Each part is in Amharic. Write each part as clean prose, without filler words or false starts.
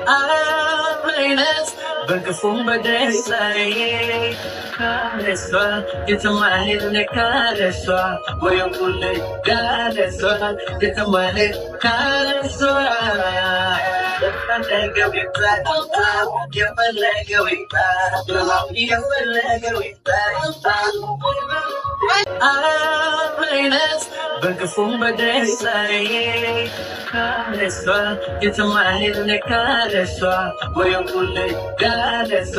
አብረንስ በክፉም በደስታዬ ካለሷ የተማለት ካለሷ ወይም ሁሌ ካለሷ የተማለት ካለሷ የፈለገው ይባል የፈለገው ይባል የፈለገው ይባል አብረንስ በክፉም በደስታዬ ካለሷ የተማለት ካለሷ ወይም ሁሌ ካለሷ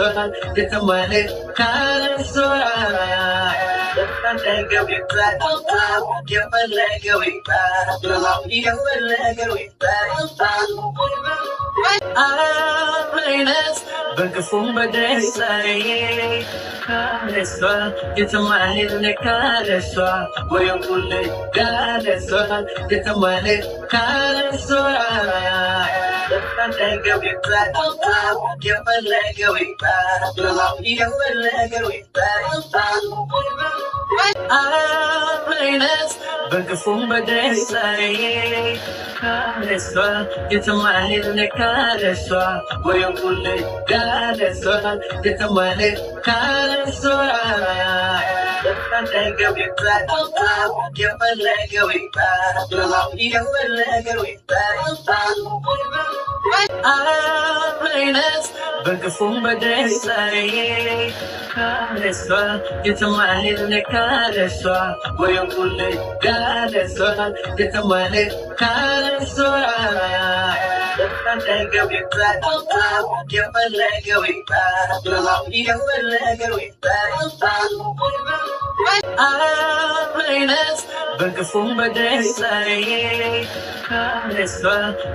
የተማለት ካለሷ የፈለገው ይባል የፈለገው ይባል የፈለገው ይባል አብረንስ በክፉም በደስታዬ ካለሷ የተማለት ካለሷ ወይም ሁሌ ካለሷ የተማለት ካለሷ የፈለገው ይባል የፈለገው ይባል የፈለገው ይባል አብረንስ በክፉም በደስታዬ ካለሷ የተማለት ካለሷ ወይም ሁሌ ካለሷ የተማለት ካለሷ የፈለገው ይባል የፈለገው ይባል የፈለገው ይባል አብረንስ በክፉም በደስታዬ ካለሷ የተማለት ካለሷ ወይም ሁሌ ካለሷ የተማለት ካለሷ የፈለገው ይባል የፈለገው ይባል የፈለገው ይባል አብረንስ በክፉም በደስታዬ ካለሷ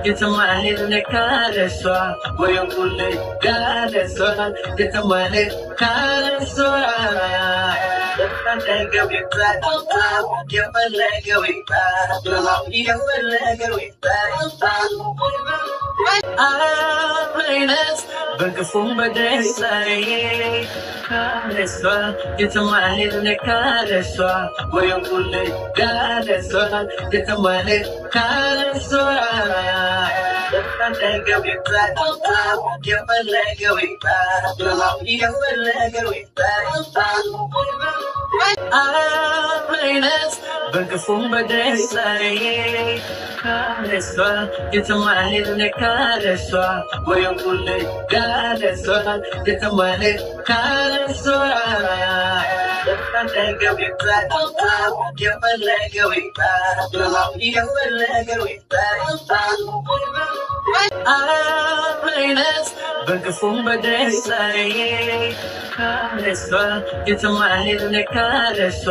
የተማለት ካለሷ ወይም ሁሌ ካለሷ የተማለት ካለሷ የፈለገው ይባል የፈለገው ይባል የፈለገው ይባል አብረንስ በክፉም በደስታዬ ካለሷ የተማለት ካለሷ ወይም ሁሌ ካለሷ የተማለት ካለሷ የፈለገው ይባል የፈለገው ይባል የፈለገው ይባል አብረንስ በክፉም በደስታዬ ካለሷ የተማለት ካለሷ ወይም ሁሌ ካለሷ የተማለት ካለሷ የፈለገው ይባል የፈለገው ይባል የፈለገው ይባል አብረንስ በክፉም በደስታዬ ካለሷ የተማለት ካለሷ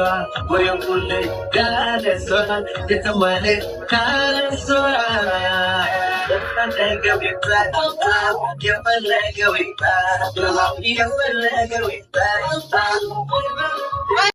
ወይም ሁሌ ካለሷ የተማለት ካለሷ የፈለገው ይባል የፈለገው ይባል የፈለገው ይባል